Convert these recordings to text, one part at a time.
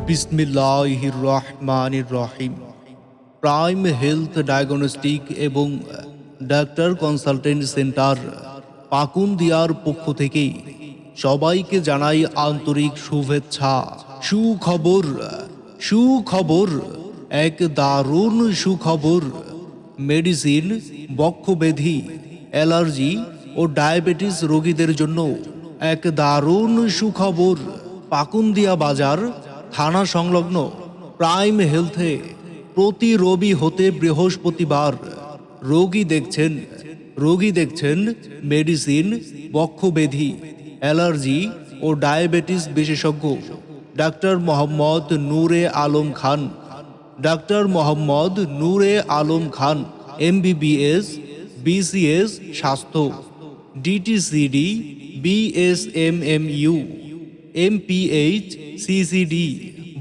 বিসমিল্লাহির রহমানির রহিম। Prime health diagnostic এবং ডাক্তার কনসালটেন্ট সেন্টার পাকুন্দিয়ার পক্ষ থেকে সবাইকে জানাই আন্তরিক শুভেচ্ছা। সুখবর, সুখবর, এক দারুণ সুখবর। মেডিসিন, বক্ষব্যাধি, অ্যালার্জি ও ডায়াবেটিস রোগীদের জন্য এক দারুণ সুখবর। পাকুন্দিয়া বাজার থানা সংলগ্ন প্রাইম হেলথে প্রতি রবি হতে বৃহস্পতিবার রোগী দেখছেন মেডিসিন, বক্ষব্যাধি, অ্যালার্জি ও ডায়াবেটিস বিশেষজ্ঞ ডাক্তার মোহাম্মদ নূরে আলম খান। ডাক্তার মোহাম্মদ নূরে আলম খান, MBBS, BCS স্বাস্থ্য, DTCD, BSMMU, MPH, CCD,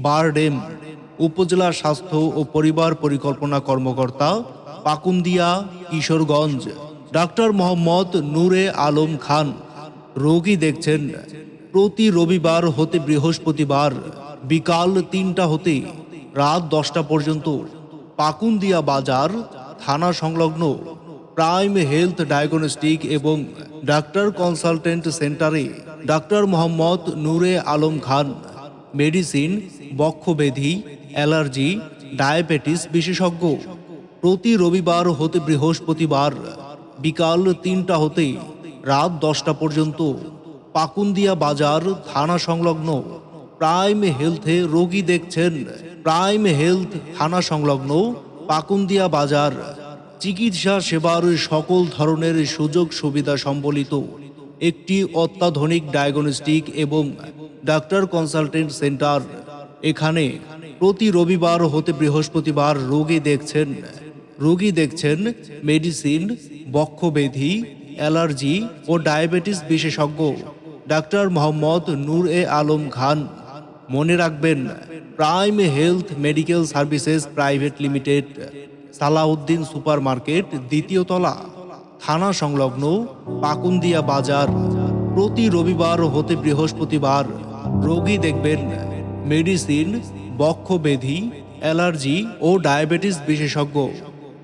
BIRDEM, উপজেলা স্বাস্থ্য ও পরিবার পরিকল্পনা কর্মকর্তা, পাকুন্দিয়া, কিশোরগঞ্জ। ডাক্তার মোহাম্মদ নূরে আলম খান রোগী দেখছেন প্রতি রবিবার হতে বৃহস্পতিবার বিকাল 3টা হতে রাত 10টা পর্যন্ত পাকুন্দিয়া বাজার থানা সংলগ্ন প্রাইম হেলথ ডায়াগনস্টিক এবং ডাক্তার কনসালটেন্ট সেন্টারে ডাক্তার মোহাম্মদ নূরে আলম খান মেডিসিন, বক্ষব্যাধি, অ্যালার্জি, ডায়াবেটিস বিশেষজ্ঞ প্রতি রবিবার হতে বৃহস্পতিবার বিকাল 3টা হতে রাত 10টা পর্যন্ত পাকুন্দিয়া বাজার থানা সংলগ্ন প্রাইম হেলথে রোগী দেখছেন। প্রাইম হেলথ থানা সংলগ্ন পাকুন্দিয়া বাজার চিকিৎসা সেবার সকল ধরনের সুযোগ সুবিধা সম্বলিত একটি অত্যাধুনিক ডায়াগনস্টিক এবং ডাক্তার কনসালটেন্ট সেন্টার। এখানে প্রতি রবিবার হতে বৃহস্পতিবার রোগী দেখছেন মেডিসিন, বক্ষব্যাধি, অ্যালার্জি ও ডায়াবেটিস বিশেষজ্ঞ ডাক্তার মোহাম্মদ নূরে আলম খান। মনে রাখবেন, prime health medical services private limited, Salauddin super market, 2য় তলা, থানা সংলগ্ন পাকুন্দিয়া বাজার। প্রতি রবিবার হতে বৃহস্পতিবার রোগী দেখবেন মেডিসিন, বক্ষব্যাধি, অ্যালার্জি ও ডায়াবেটিস বিশেষজ্ঞ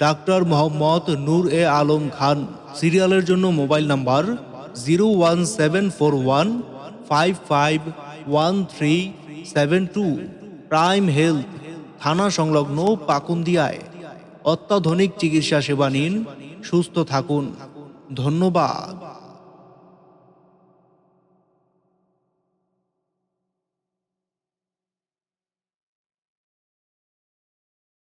ডাক্তার মোহাম্মদ নূরে আলম খান। সিরিয়ালের জন্য মোবাইল নাম্বার 01741551372। প্রাইম হেলথ থানা সংলগ্ন পাকুন্দিয়ায় অত্যাধুনিক চিকিৎসা সেবা নিন, সুস্থ থাকুন। ধন্যবাদ।